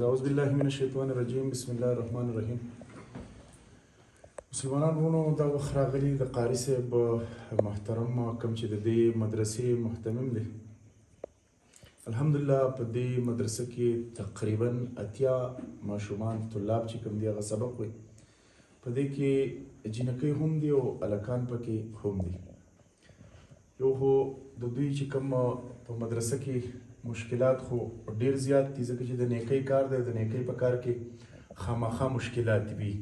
اعوذ بالله من الشیطان الرجیم بسم الله الرحمن الرحیم. مسلمانان ورونو، دا وخت راغلی د قاري صاحب محترم کوم چې د دې مدرسې محتمم دی. الحمدلله په دې مدرسه کې تقریبا 80 ماشومان طلاب چې کوم دی هغه سبق وایي. په دې کې جنکۍ هم دي او هلکان پکې هم دي. یو خو د دوی چې کوم په مدرسه کې مشکلات خو ډیر زیات دي، ځکه چې د نیکۍ کار دی. د نیکۍ په کار کې خامخا مشکلات وي.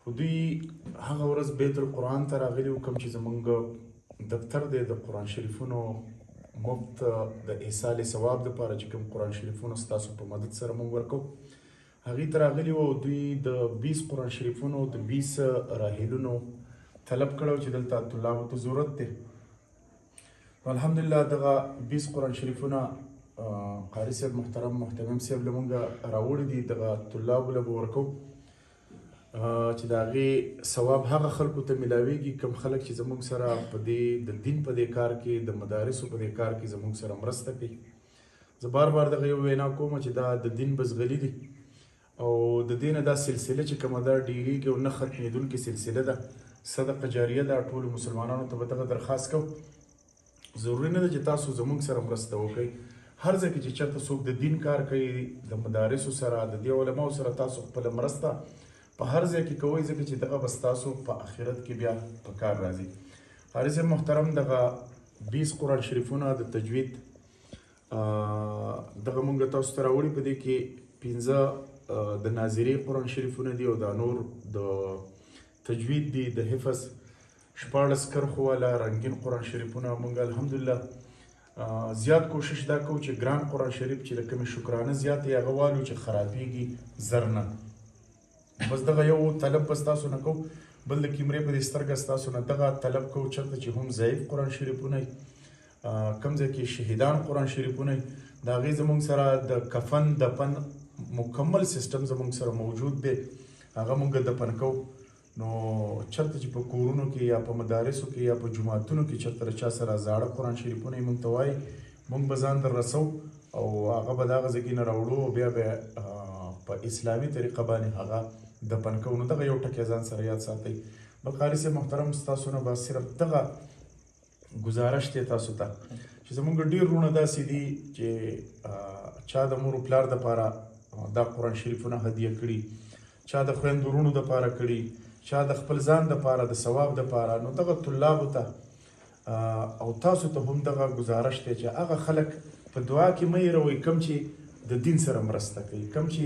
خو دوی هغه ورځ بیت القرآن ته راغلي وو، کوم چې زموږ دفتر دی د قرآن شریفونو مفت د ایصال ثواب دپاره چې کوم قرآن شریفونو ستاسو په مدد سره موږ ورکوو، هغې ته راغلي وو. دوی د 20 قرآن شریفونو د 20 راحلونو طلب کړی چې دلته طلابو ته ضرورت دی. الحمدلله دغه 20 قرآن شریفونه قاري صاحب محترم محتمم صاحب له موږ راوړي دي. دغه طلابو له به ورکوو چې د هغې ثواب هغه خلکو ته میلاویږي کوم خلک چې زموږ سره په دې د دین په دې کار کې د مدارسو په دې کار کې زموږ سره مرسته کوي. زه بار بار دغه یو وینا کوم چې دا د دین بزغلي دي او د دې نه دا سلسله چې کومه ده ډیریږي او نه ختمېدونکې سلسله ده، صدقه جاریه ده. ټولو مسلمانانو ته به دغه درخواست کوو، ضروري نه ده چې تاسو زموږ سره مرسته وکړئ. هر ځای کې چې چېرته څوک د دین کار کوي، د مدارسو سره د دې علماو سره تاسو خپله مرسته په هر ځای کې کوئ، ځکه چې دغه به ستاسو په آخرت کې بیا په کار راځي. قاري صاحب محترم دغه 20 قرآن شریفونه د تجوید دغه موږ تاسو ته راوړي. په دې کې 15 د ناظري قرآن شریفونه دي او دا نور د تجوید دي، د حفظ 14 کرښو والا رنګین قرآن شریفونه. موږ الحمدلله زیات کوشش دا کوو چې ګران قرآن شریف چې د کومې شکرانه زیات یې هغه والو چې خرابېږي زر نه. بس دغه یو طلب به ستاسو نه کوو، بل د کیمرې په دې سترګه ستاسو نه دغه طلب کوو چېرته چې هم ضعیف قرآن شریفونه وي، کوم ځای کې شهیدان قرآن شریفونه وي، د هغې زموږ سره د کفن دفن مکمل سیسټم زموږ سره موجود دی. هغه موږ دفن کوو. نو چېرته چې په کورونو کې یا په مدارسو کې یا په جوماتونو کې چېرته د چا سره زاړه قرآن شریفونه یې موږ ته وایي، موږ به ځان در رسوو او هغه به د هغه ځای کې نه راوړو او بیا به په اسلامي طریقه باندې هغه دفن کوو. نو دغه یو ټکی ځان سره یاد ساتئ. بل قاري صاحب محترم ستاسو نه به صرف دغه ګزارش دی تاسو ته چې زموږ ډېر وروڼه داسې دي چې چا د مور و پلار دپاره دا قرآن شریفونه هدیه کړي، چا د خویندو وروڼو دپاره کړي، چا د خپل ځان دپاره د ثواب دپاره. نو دغه طلابو ته او تاسو ته هم دغه گزارش دی چې هغه خلک په دعا کې مه هېروئ، کوم چې د دین سره مرسته کوي، کوم چې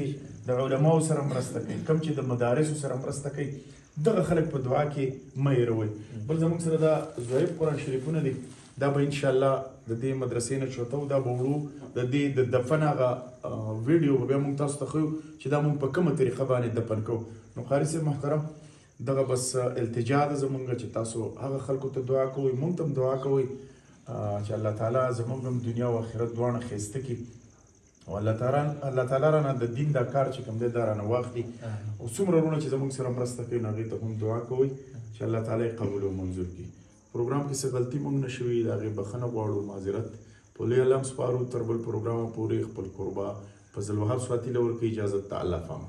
د علماو سره مرسته کوي، کوم چې د مدارسو سره مرسته کوي، دغه خلک په دعا کې مه هېروئ. بل زموږ سره دا ضعیف قرآن شریفونه دي، دا به انشاءالله د دې مدرسې نه چوتو، دا به وړو. د دې د دفن هغه ویډیو به بیا موږ تاسو ته ښیو چې دا موږ په کومه طریقه باندې دفن کوو. نو قاري صاحب محترم دغه بس التجا ده زموږ چې تاسو هغه خلکو ته دعا کوئ، موږ ته هم دعا کوئ چې الله تعالی زموږ هم دنیا او آخرت دواړه ښایسته کړي او الله تعالی رانه د دین دا کار چې کوم دی دا رانه واخلي. او څومره وروڼه چې زموږ سره مرسته کوي نو هغې ته هم دعا کوئ چې الله تعالی یې قبول او منظور کړي. پروګرام کې څه غلطي موږ نه شوي، د هغې بخښنه غواړو، معذرت په لوی الله سپارو. تر بل پروګرامه پورې خپل کوربه فضل وهاب سواتي له ورکوي اجازت ته. الله فامه.